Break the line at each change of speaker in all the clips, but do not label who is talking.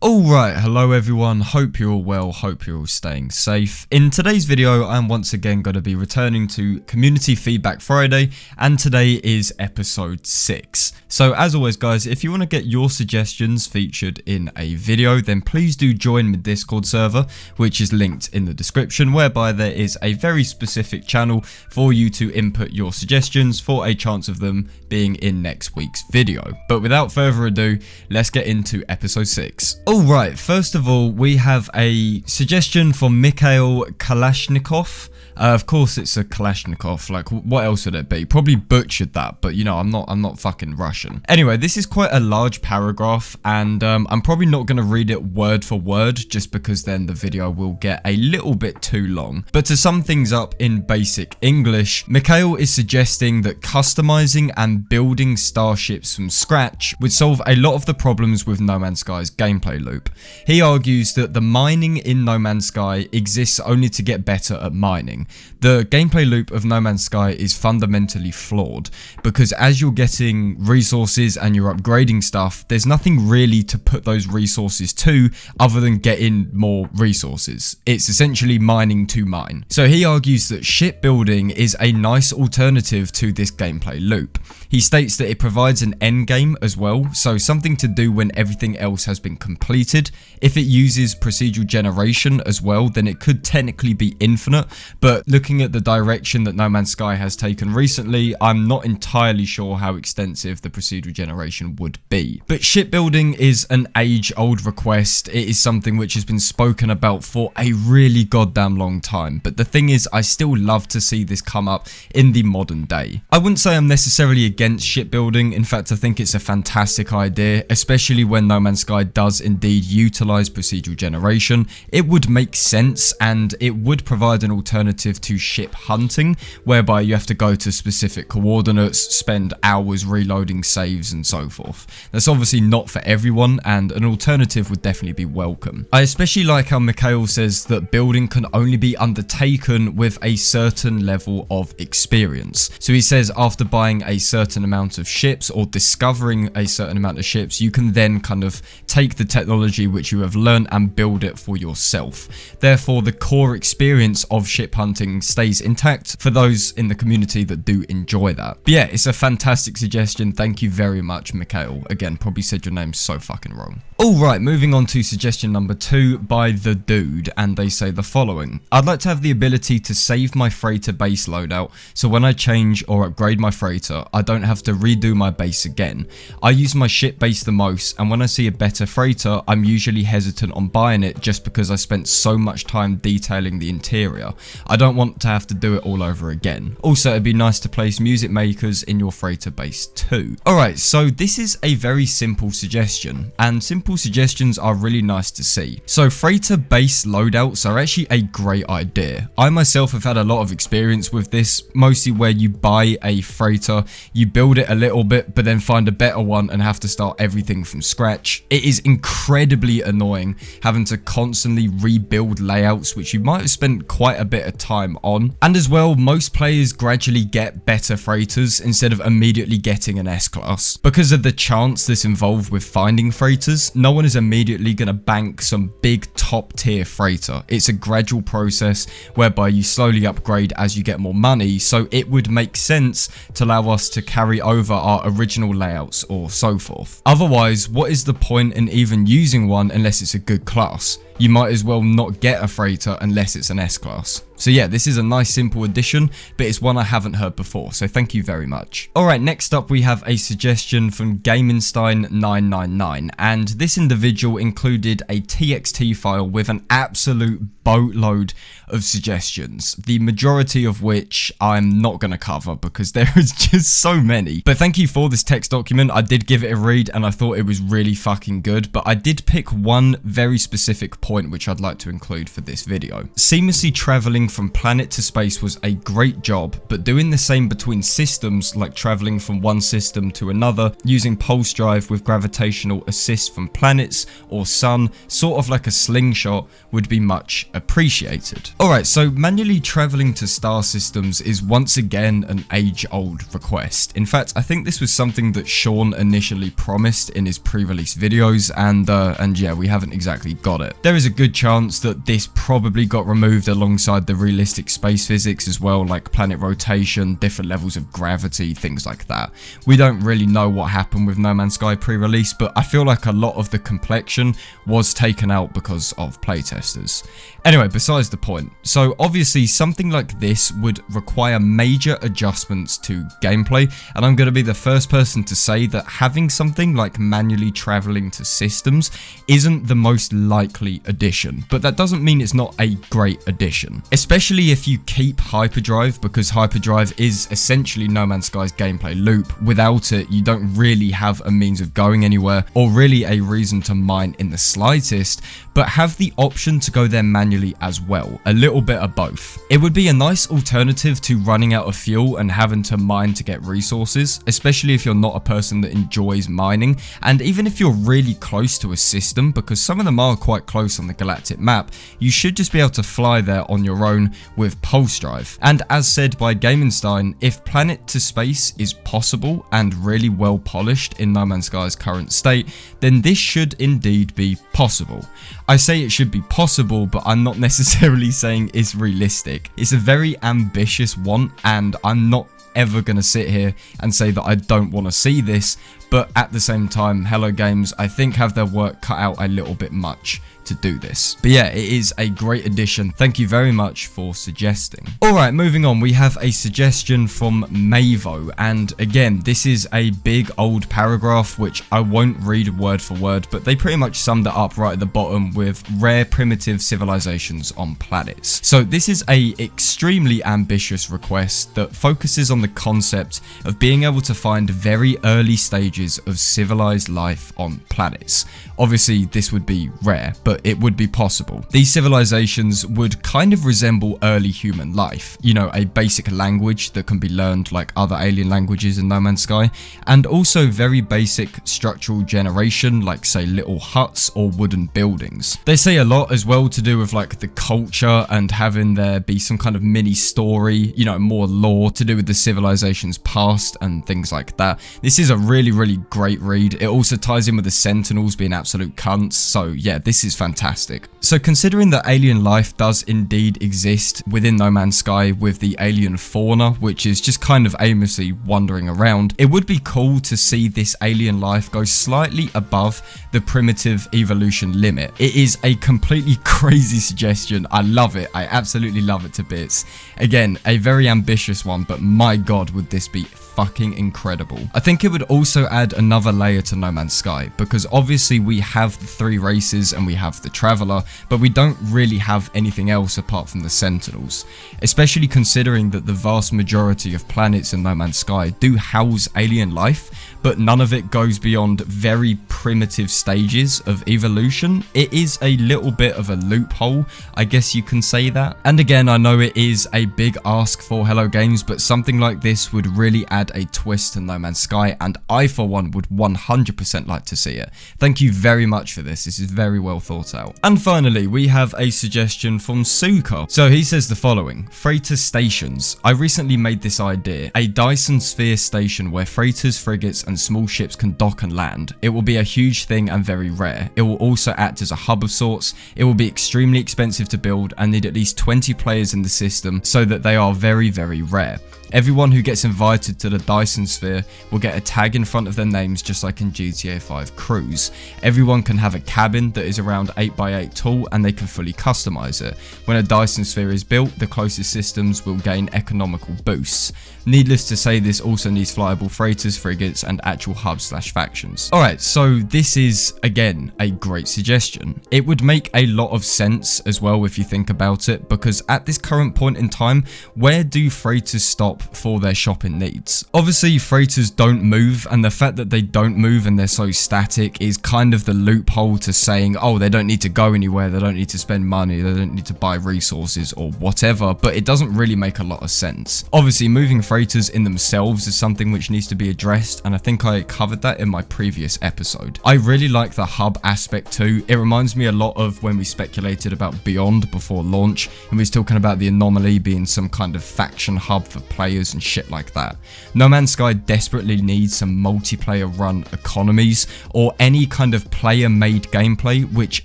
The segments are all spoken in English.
Alright, hello everyone, hope you're all well, hope you're all staying safe. In today's video, I'm once again going to be returning to Community Feedback Friday, and today is episode 6. So as always guys, if you want to get your suggestions featured in a video, then please do join my Discord server, which is linked in the description, whereby there is a very specific channel for you to input your suggestions for a chance of them being in next week's video. But without further ado, let's get into episode 6. Alright, first of all, we have a suggestion from Mikhail Kalashnikov. Of course it's a Kalashnikov, like what else would it be? Probably butchered that, but you know, I'm not fucking Russian. Anyway, this is quite a large paragraph, and I'm probably not going to read it word for word, just because then the video will get a little bit too long. But to sum things up in basic English, Mikhail is suggesting that customizing and building starships from scratch would solve a lot of the problems with No Man's Sky's gameplay loop. He argues that the mining in No Man's Sky exists only to get better at mining. The gameplay loop of No Man's Sky is fundamentally flawed, because as you're getting resources and you're upgrading stuff, there's nothing really to put those resources to other than getting more resources. It's essentially mining to mine. So he argues that shipbuilding is a nice alternative to this gameplay loop. He states that it provides an end game as well, so something to do when everything else has been completed. If it uses procedural generation as well, then it could technically be infinite, but looking at the direction that No Man's Sky has taken recently, I'm not entirely sure how extensive the procedural generation would be. But shipbuilding is an age-old request. It is something which has been spoken about for a really goddamn long time, but the thing is, I still love to see this come up in the modern day. I wouldn't say I'm necessarily against shipbuilding. In fact, I think it's a fantastic idea, especially when No Man's Sky does indeed utilize procedural generation. It would make sense, and it would provide an alternative to ship hunting, whereby you have to go to specific coordinates, spend hours reloading saves and so forth. That's obviously not for everyone, and an alternative would definitely be welcome. I especially like how Mikhail says that building can only be undertaken with a certain level of experience. So he says after buying a certain amount of ships or discovering a certain amount of ships, you can then kind of take the technology which you have learned and build it for yourself. Therefore, the core experience of ship hunting stays intact for those in the community that do enjoy that. But yeah, it's a fantastic suggestion. Thank you very much, Mikhail. Again, probably said your name so fucking wrong. Alright, moving on to suggestion number 2 by The Dude, and they say the following. I'd like to have the ability to save my freighter base loadout, so when I change or upgrade my freighter, I don't have to redo my base again. I use my ship base the most, and when I see a better freighter, I'm usually hesitant on buying it just because I spent so much time detailing the interior. I don't want to have to do it all over again. Also, it'd be nice to place music makers in your freighter base too. Alright, so this is a very simple suggestion, and simple suggestions are really nice to see. So freighter base loadouts are actually a great idea. I myself have had a lot of experience with this, mostly where you buy a freighter, you build it a little bit, but then find a better one and have to start everything from scratch. It is incredibly annoying having to constantly rebuild layouts, which you might have spent quite a bit of time on. And as well, most players gradually get better freighters instead of immediately getting an S-class. Because of the chance that's involved with finding freighters, no one is immediately going to bank some big top tier freighter. It's a gradual process whereby you slowly upgrade as you get more money, so it would make sense to allow us to carry over our original layouts or so forth. Otherwise, what is the point in even using one unless it's a good class? You might as well not get a freighter unless it's an S-class. So yeah, this is a nice simple addition, but it's one I haven't heard before, so thank you very much. Alright, next up we have a suggestion from Gamenstein999, and this individual included a TXT file with an absolute boatload of suggestions, the majority of which I'm not going to cover because there is just so many. But thank you for this text document. I did give it a read and I thought it was really fucking good, but I did pick one very specific point which I'd like to include for this video. Seamlessly traveling from planet to space was a great job, but doing the same between systems, like traveling from one system to another, using pulse drive with gravitational assist from planets or sun, sort of like a slingshot, would be much appreciated. Alright, so manually traveling to star systems is once again an age-old request. In fact, I think this was something that Sean initially promised in his pre-release videos, and yeah, we haven't exactly got it. There is a good chance that this probably got removed alongside the realistic space physics as well, like planet rotation, different levels of gravity, things like that. We don't really know what happened with No Man's Sky pre-release, but I feel like a lot of the complexion was taken out because of playtesters. Anyway, besides the point. So obviously something like this would require major adjustments to gameplay, and I'm going to be the first person to say that having something like manually traveling to systems isn't the most likely addition, but that doesn't mean it's not a great addition, especially if you keep Hyperdrive, because Hyperdrive is essentially No Man's Sky's gameplay loop. Without it, you don't really have a means of going anywhere or really a reason to mine in the slightest, but have the option to go there manually as well, a little bit of both. It would be a nice alternative to running out of fuel and having to mine to get resources, especially if you're not a person that enjoys mining, and even if you're really close to a system, because some of them are quite close on the galactic map, you should just be able to fly there on your own with pulse drive. And as said by Gamenstein, if planet to space is possible and really well polished in No Man's Sky's current state, then this should indeed be possible. I say it should be possible, but I'm not necessarily saying it's realistic. It's a very ambitious want, and I'm not ever going to sit here and say that I don't want to see this, but at the same time, Hello Games, I think, have their work cut out a little bit much to do this. But yeah, it is a great addition. Thank you very much for suggesting. Alright, moving on, we have a suggestion from Maeve, and again, this is a big old paragraph which I won't read word for word, but they pretty much summed it up right at the bottom with rare primitive civilizations on planets. So this is a extremely ambitious request that focuses on the concept of being able to find very early stages of civilized life on planets. Obviously, this would be rare, but it would be possible. These civilizations would kind of resemble early human life, you know, a basic language that can be learned like other alien languages in No Man's Sky, and also very basic structural generation, like say little huts or wooden buildings. They say a lot as well to do with like the culture and having there be some kind of mini story, you know, more lore to do with the civilization's past and things like that. This is a really great read. It also ties in with the Sentinels being absolute cunts, so yeah, this is fantastic. So considering that alien life does indeed exist within No Man's Sky with the alien fauna, which is just kind of aimlessly wandering around, it would be cool to see this alien life go slightly above the primitive evolution limit. It is a completely crazy suggestion. I love it. I absolutely love it to bits. Again, a very ambitious one, but my god, would this be fucking incredible. I think it would also add another layer to No Man's Sky, because obviously we have the three races and we have the Traveler, but we don't really have anything else apart from the Sentinels, especially considering that the vast majority of planets in No Man's Sky do house alien life, but none of it goes beyond very primitive stages of evolution. It is a little bit of a loophole, I guess you can say that. And again, I know it is a big ask for Hello Games, but something like this would really add a twist to No Man's Sky, and I for one would 100% like to see it. Thank you very much for this. This is very well thought out. And finally, we have a suggestion from Cinco. So he says the following: freighter stations. I recently made this idea, a Dyson Sphere station where freighters, frigates and small ships can dock and land. It will be a huge thing and very rare. It will also act as a hub of sorts. It will be extremely expensive to build and need at least 20 players in the system, so that they are very rare. Everyone who gets invited to the Dyson Sphere will get a tag in front of their names, just like in GTA 5 Cruise. Everyone can have a cabin that is around 8x8 tall, and they can fully customize it. When a Dyson Sphere is built, the closest systems will gain economical boosts. Needless to say, this also needs flyable freighters, frigates, and actual hubs/factions. Alright, so this is, again, a great suggestion. It would make a lot of sense as well if you think about it, because at this current point in time, where do freighters stop for their shopping needs? freighters. Obviously, freighters don't move, and the fact that they don't move and they're so static is kind of the loophole to saying, oh, they don't need to go anywhere, they don't need to spend money, they don't need to buy resources or whatever, but it doesn't really make a lot of sense. Obviously, moving freighters in themselves is something which needs to be addressed, and I think I covered that in my previous episode. I really like the hub aspect too. It reminds me a lot of when we speculated about Beyond before launch, and we was talking about the anomaly being some kind of faction hub for players and shit like that. No Man's Sky desperately needs some multiplayer run economies or any kind of player made gameplay which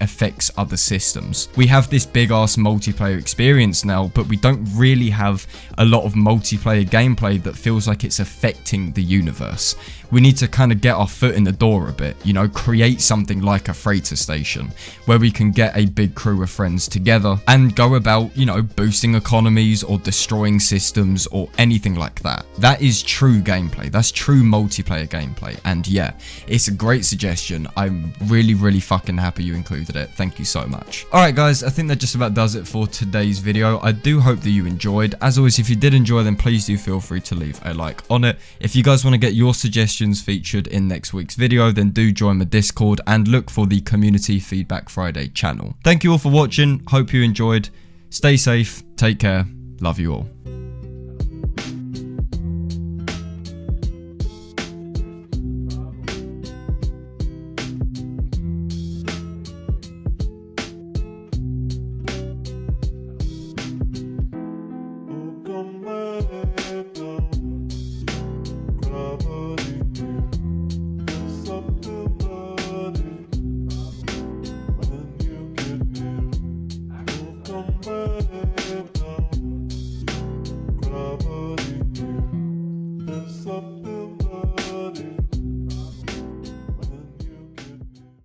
affects other systems. We have this big ass multiplayer experience now, but we don't really have a lot of multiplayer gameplay that feels like it's affecting the universe. We need to kind of get our foot in the door a bit, you know, create something like a freighter station where we can get a big crew of friends together and go about, you know, boosting economies or destroying systems or anything like that. That is true gameplay. That's true multiplayer gameplay. And yeah, it's a great suggestion. I'm really fucking happy you included it. Thank you so much. Alright guys, I think that just about does it for today's video. I do hope that you enjoyed. As always, if you did enjoy, then please do feel free to leave a like on it. If you guys want to get your suggestions featured in next week's video, then do join my Discord and look for the Community Feedback Friday channel. Thank you all for watching. Hope you enjoyed. Stay safe. Take care. Love you all.